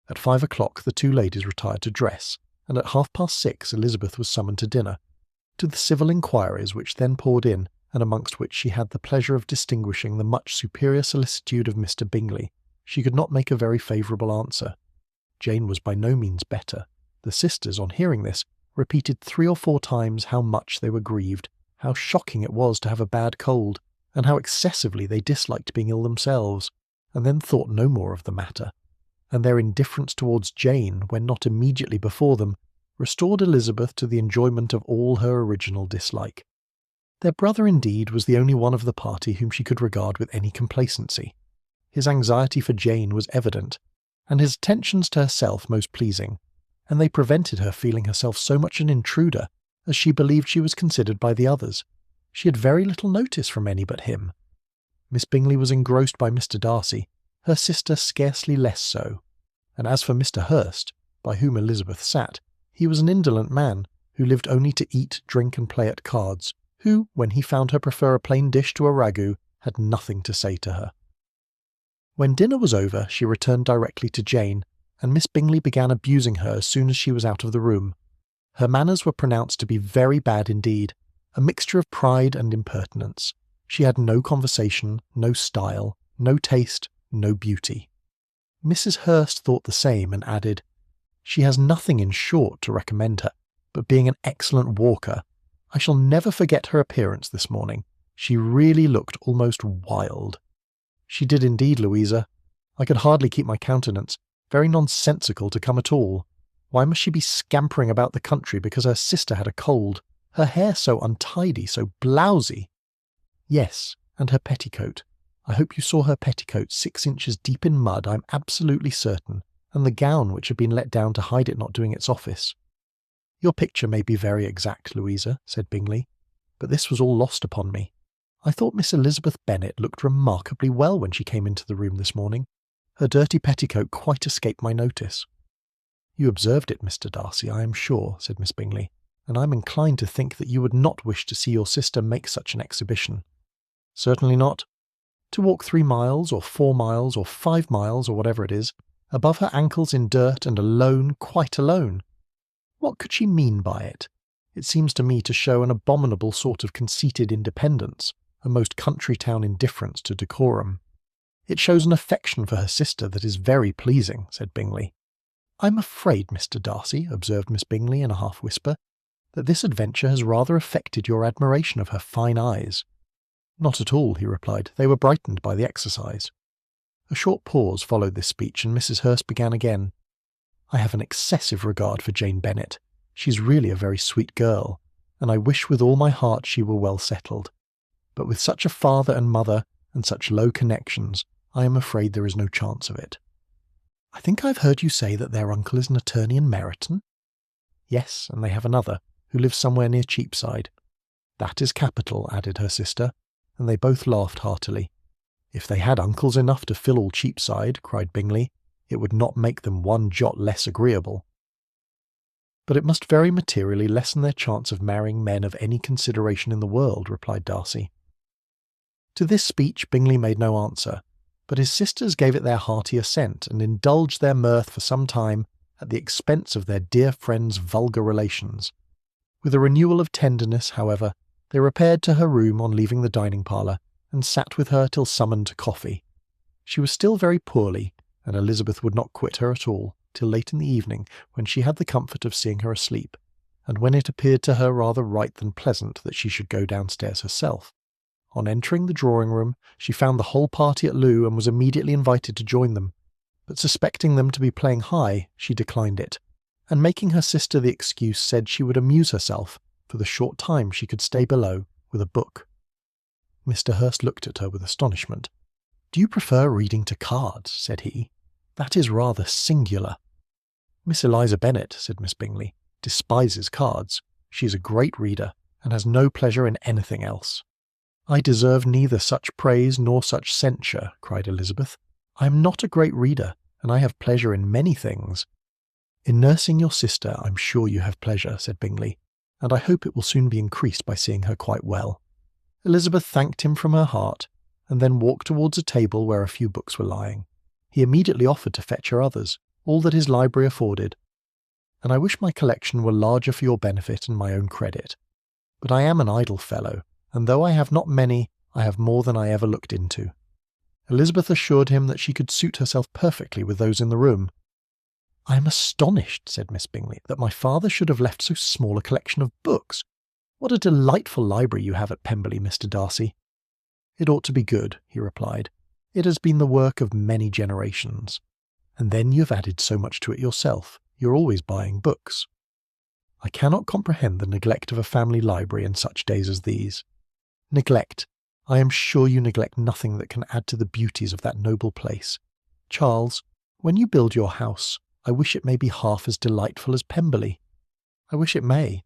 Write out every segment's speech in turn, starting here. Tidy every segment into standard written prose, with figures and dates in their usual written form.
At 5 o'clock the two ladies retired to dress, and at 6:30 Elizabeth was summoned to dinner. To the civil inquiries which then poured in, and amongst which she had the pleasure of distinguishing the much superior solicitude of Mr. Bingley, she could not make a very favourable answer. Jane was by no means better. The sisters, on hearing this, repeated 3 or 4 times how much they were grieved, how shocking it was to have a bad cold, and how excessively they disliked being ill themselves, and then thought no more of the matter. And their indifference towards Jane, when not immediately before them, restored Elizabeth to the enjoyment of all her original dislike. Their brother, indeed, was the only one of the party whom she could regard with any complacency. His anxiety for Jane was evident, and his attentions to herself most pleasing, and they prevented her feeling herself so much an intruder as she believed she was considered by the others. She had very little notice from any but him. Miss Bingley was engrossed by Mr. Darcy, her sister scarcely less so, and as for Mr. Hurst, by whom Elizabeth sat, he was an indolent man, who lived only to eat, drink, and play at cards, who, when he found her prefer a plain dish to a ragout, had nothing to say to her. When dinner was over, she returned directly to Jane, and Miss Bingley began abusing her as soon as she was out of the room. Her manners were pronounced to be very bad indeed, a mixture of pride and impertinence. She had no conversation, no style, no taste, no beauty. Mrs. Hurst thought the same, and added, "She has nothing in short to recommend her, but being an excellent walker. I shall never forget her appearance this morning. She really looked almost wild." "She did indeed, Louisa. I could hardly keep my countenance. Very nonsensical to come at all. Why must she be scampering about the country because her sister had a cold? Her hair so untidy, so blousy." "Yes, and her petticoat. I hope you saw her petticoat 6 inches deep in mud, I'm absolutely certain, and the gown which had been let down to hide it not doing its office." "Your picture may be very exact, Louisa," said Bingley, "but this was all lost upon me. I thought Miss Elizabeth Bennet looked remarkably well when she came into the room this morning. Her dirty petticoat quite escaped my notice." "You observed it, Mr. Darcy, I am sure," said Miss Bingley, "and I am inclined to think that you would not wish to see your sister make such an exhibition." "Certainly not. To walk 3 miles, or 4 miles, or 5 miles, or whatever it is, above her ankles in dirt, and alone, quite alone. What could she mean by it? It seems to me to show an abominable sort of conceited independence, a most country-town indifference to decorum. It shows an affection for her sister that is very pleasing," said Bingley. "I'm afraid, Mr. Darcy," observed Miss Bingley in a half-whisper, "that this adventure has rather affected your admiration of her fine eyes." "Not at all," he replied. "They were brightened by the exercise." A short pause followed this speech, and Mrs. Hurst began again. "I have an excessive regard for Jane Bennet. She is really a very sweet girl, and I wish with all my heart she were well settled. But with such a father and mother, and such low connections, I am afraid there is no chance of it." "I think I have heard you say that their uncle is an attorney in Meryton?" "Yes, and they have another, who lives somewhere near Cheapside." "That is capital," added her sister, and they both laughed heartily. "If they had uncles enough to fill all Cheapside," cried Bingley, "it would not make them one jot less agreeable." "But it must very materially lessen their chance of marrying men of any consideration in the world," replied Darcy. To this speech Bingley made no answer, but his sisters gave it their hearty assent, and indulged their mirth for some time at the expense of their dear friend's vulgar relations. With a renewal of tenderness, however, they repaired to her room on leaving the dining-parlour, and sat with her till summoned to coffee. She was still very poorly, and Elizabeth would not quit her at all, till late in the evening, when she had the comfort of seeing her asleep, and when it appeared to her rather right than pleasant that she should go downstairs herself. On entering the drawing-room, she found the whole party at loo, and was immediately invited to join them, but suspecting them to be playing high, she declined it, and making her sister the excuse, said she would amuse herself, for the short time she could stay below, with a book. Mr. Hurst looked at her with astonishment. "Do you prefer reading to cards?" said he. "That is rather singular." "Miss Eliza Bennet," said Miss Bingley, "despises cards. She is a great reader, and has no pleasure in anything else." "I deserve neither such praise nor such censure," cried Elizabeth. "I am not a great reader, and I have pleasure in many things." "In nursing your sister, I'm sure you have pleasure," said Bingley, "and I hope it will soon be increased by seeing her quite well." Elizabeth thanked him from her heart, and then walked towards a table where a few books were lying. He immediately offered to fetch her others, all that his library afforded, and I wish my collection were larger for your benefit and my own credit. But I am an idle fellow, and though I have not many, I have more than I ever looked into." Elizabeth assured him that she could suit herself perfectly with those in the room. "I am astonished," said Miss Bingley, "that my father should have left so small a collection of books. What a delightful library you have at Pemberley, Mr. Darcy." "It ought to be good," he replied. "It has been the work of many generations. And then you have added so much to it yourself. You are always buying books." "I cannot comprehend the neglect of a family library in such days as these." "Neglect! I am sure you neglect nothing that can add to the beauties of that noble place. Charles, when you build your house, I wish it may be half as delightful as Pemberley." "I wish it may,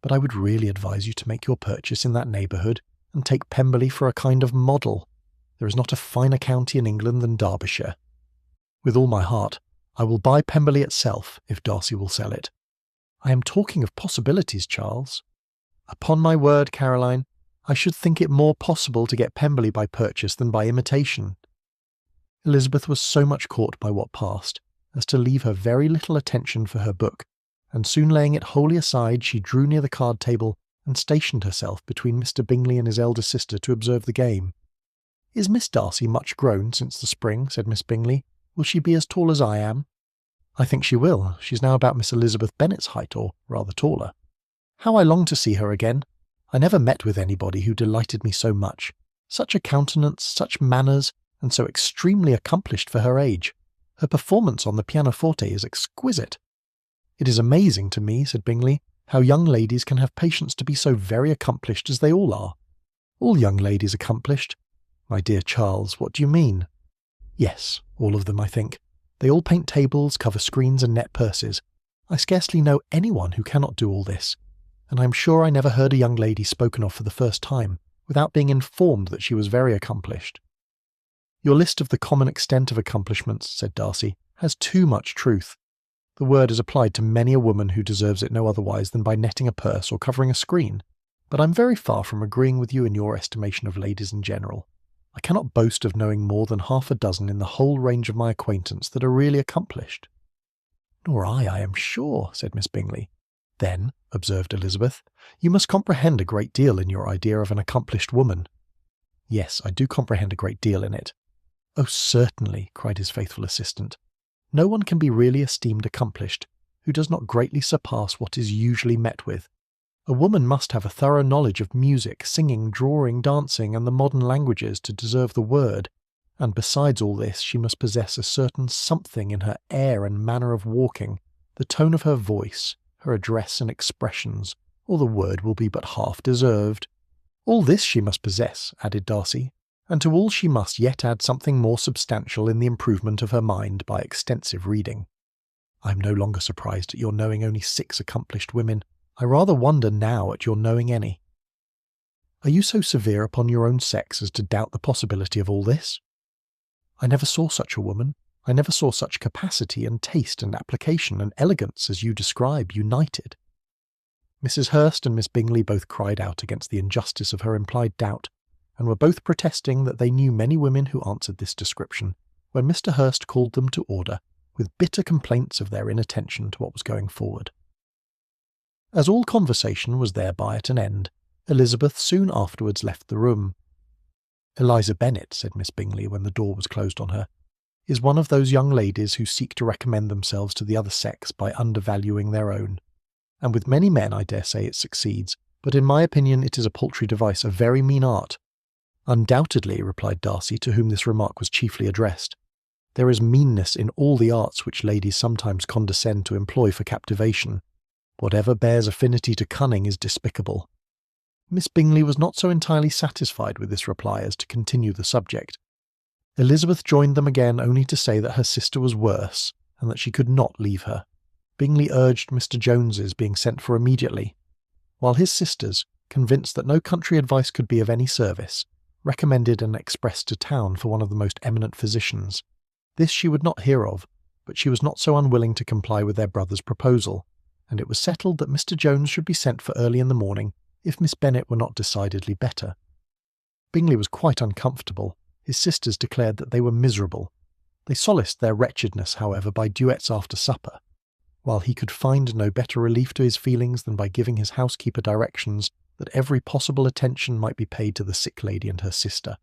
but I would really advise you to make your purchase in that neighbourhood, and take Pemberley for a kind of model. There is not a finer county in England than Derbyshire." "With all my heart. I will buy Pemberley itself, if Darcy will sell it." "I am talking of possibilities, Charles." "Upon my word, Caroline, I should think it more possible to get Pemberley by purchase than by imitation." Elizabeth was so much caught by what passed as to leave her very little attention for her book, and soon laying it wholly aside, she drew near the card table and stationed herself between Mr. Bingley and his elder sister to observe the game. "Is Miss Darcy much grown since the spring?" said Miss Bingley. "Will she be as tall as I am?" "I think she will. She's now about Miss Elizabeth Bennet's height, or rather taller. How I long to see her again! I never met with anybody who delighted me so much. Such a countenance, such manners, and so extremely accomplished for her age. Her performance on the pianoforte is exquisite." "It is amazing to me," said Bingley, "how young ladies can have patience to be so very accomplished as they all are." "All young ladies accomplished? My dear Charles, what do you mean?" "Yes, all of them, I think. They all paint tables, cover screens, and net purses. I scarcely know anyone who cannot do all this, and I am sure I never heard a young lady spoken of for the first time without being informed that she was very accomplished." "Your list of the common extent of accomplishments," said Darcy, "has too much truth. The word is applied to many a woman who deserves it no otherwise than by netting a purse or covering a screen, but I'm very far from agreeing with you in your estimation of ladies in general. I cannot boast of knowing more than half a dozen in the whole range of my acquaintance that are really accomplished." "Nor I am sure," said Miss Bingley. "Then," observed Elizabeth, "you must comprehend a great deal in your idea of an accomplished woman." "Yes, I do comprehend a great deal in it." "Oh, certainly," cried his faithful assistant. "No one can be really esteemed accomplished who does not greatly surpass what is usually met with. A woman must have a thorough knowledge of music, singing, drawing, dancing, and the modern languages to deserve the word, and besides all this she must possess a certain something in her air and manner of walking, the tone of her voice, her address and expressions, or the word will be but half deserved. All this she must possess," added Darcy, "and to all she must yet add something more substantial in the improvement of her mind by extensive reading. I am no longer surprised at your knowing only 6 accomplished women. I rather wonder now at your knowing any. Are you so severe upon your own sex as to doubt the possibility of all this?" "I never saw such a woman. I never saw such capacity and taste and application and elegance as you describe united." Mrs. Hurst and Miss Bingley both cried out against the injustice of her implied doubt, and were both protesting that they knew many women who answered this description, when Mr. Hurst called them to order, with bitter complaints of their inattention to what was going forward. As all conversation was thereby at an end, Elizabeth soon afterwards left the room. "Eliza Bennet," said Miss Bingley when the door was closed on her, "is one of those young ladies who seek to recommend themselves to the other sex by undervaluing their own. And with many men I dare say it succeeds, but in my opinion it is a paltry device, a very mean art." "Undoubtedly," replied Darcy, to whom this remark was chiefly addressed. "There is meanness in all the arts which ladies sometimes condescend to employ for captivation. Whatever bears affinity to cunning is despicable." Miss Bingley was not so entirely satisfied with this reply as to continue the subject. Elizabeth joined them again only to say that her sister was worse, and that she could not leave her. Bingley urged Mr. Jones's being sent for immediately, while his sisters, convinced that no country advice could be of any service, recommended an express to town for one of the most eminent physicians. This she would not hear of, but she was not so unwilling to comply with their brother's proposal, and it was settled that Mr. Jones should be sent for early in the morning if Miss Bennet were not decidedly better. Bingley was quite uncomfortable. His sisters declared that they were miserable. They solaced their wretchedness, however, by duets after supper, while he could find no better relief to his feelings than by giving his housekeeper directions that every possible attention might be paid to the sick lady and her sister,